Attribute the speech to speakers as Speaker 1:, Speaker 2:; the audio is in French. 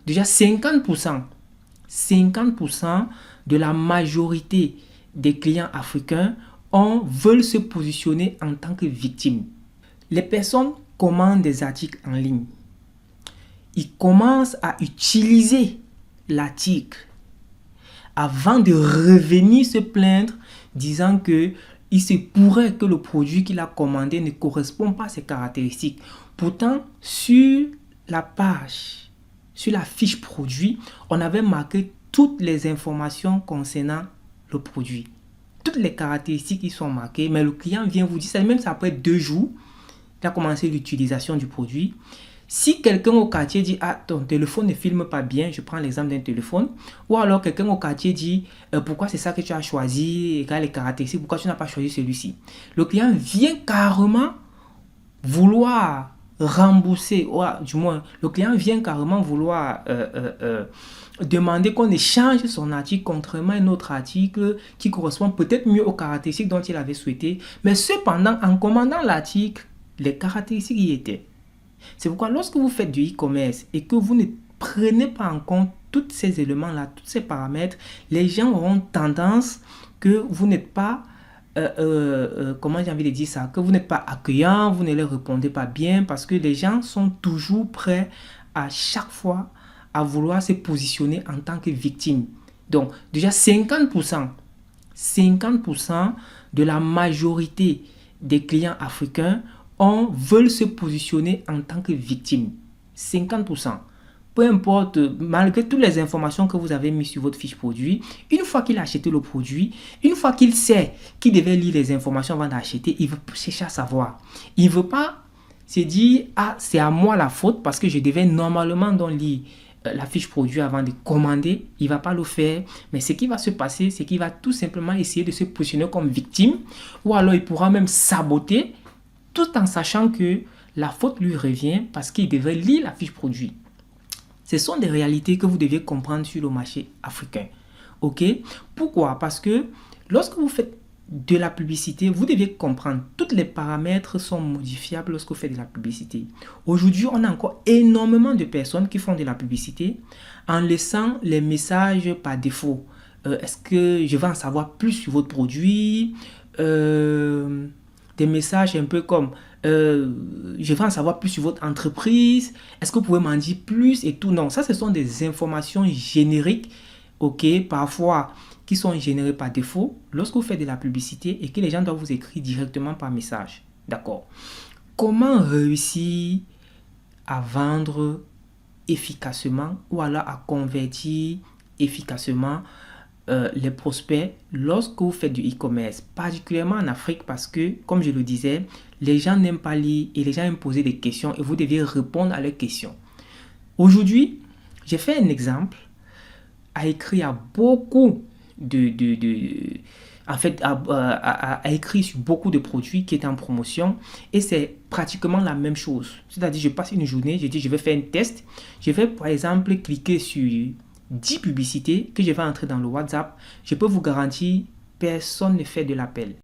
Speaker 1: déjà 50% de la majorité des clients africains veulent se positionner en tant que victimes. Les personnes commandent des articles en ligne. Ils commencent à utiliser l'article avant de revenir se plaindre, disant que il se pourrait que le produit qu'il a commandé ne correspond pas à ses caractéristiques. Pourtant, sur la page, sur la fiche produit, on avait marqué toutes les informations concernant le produit. Toutes les caractéristiques qui sont marquées, mais le client vient vous dire, ça même après 2 jours, il a commencé l'utilisation du produit. Si quelqu'un au quartier dit, ah, ton téléphone ne filme pas bien, je prends l'exemple d'un téléphone, ou alors quelqu'un au quartier dit, pourquoi c'est ça que tu as choisi, et les caractéristiques, pourquoi tu n'as pas choisi celui-ci. Le client vient carrément vouloir rembourser, ou du moins, le client vient carrément vouloir demander qu'on échange son article contrairement à un autre article qui correspond peut-être mieux aux caractéristiques dont il avait souhaité. Mais cependant, en commandant l'article, les caractéristiques y étaient. C'est pourquoi lorsque vous faites du e-commerce et que vous ne prenez pas en compte tous ces éléments-là, tous ces paramètres, les gens auront tendance que vous n'êtes pas, comment j'ai envie de dire ça, que vous n'êtes pas accueillant, vous ne leur répondez pas bien parce que les gens sont toujours prêts à chaque fois à vouloir se positionner en tant que victime. Donc déjà 50% de la majorité des clients africains veulent se positionner en tant que victime. 50%. Peu importe, malgré toutes les informations que vous avez mises sur votre fiche produit, une fois qu'il a acheté le produit, une fois qu'il sait qu'il devait lire les informations avant d'acheter, il veut chercher à savoir. Il ne veut pas se dire, ah, c'est à moi la faute parce que je devais normalement lire la fiche produit avant de commander. Il ne va pas le faire. Mais ce qui va se passer, c'est qu'il va tout simplement essayer de se positionner comme victime ou alors il pourra même saboter tout en sachant que la faute lui revient parce qu'il devait lire la fiche produit. Ce sont des réalités que vous devez comprendre sur le marché africain. Ok? Pourquoi? Parce que lorsque vous faites de la publicité, vous devez comprendre tous les paramètres sont modifiables lorsque vous faites de la publicité. Aujourd'hui, on a encore énormément de personnes qui font de la publicité en laissant les messages par défaut. Est-ce que je vais en savoir plus sur votre produit? Des messages un peu comme je veux en savoir plus sur votre entreprise, est-ce que vous pouvez m'en dire plus et tout. Non, ça ce sont des informations génériques, ok, parfois qui sont générées par défaut lorsque vous faites de la publicité et que les gens doivent vous écrire directement par message. D'accord. Comment réussir à vendre efficacement ou alors à convertir efficacement les prospects lorsque vous faites du e-commerce, particulièrement en Afrique parce que, comme je le disais, les gens n'aiment pas lire et les gens aiment poser des questions et vous devez répondre à leurs questions. Aujourd'hui, j'ai fait un exemple à écrire à beaucoup à écrire sur beaucoup de produits qui étaient en promotion et c'est pratiquement la même chose. C'est-à-dire, je passe une journée, je dis je vais faire un test, je vais par exemple cliquer sur 10 publicités que je vais entrer dans le WhatsApp, je peux vous garantir, personne ne fait de l'appel.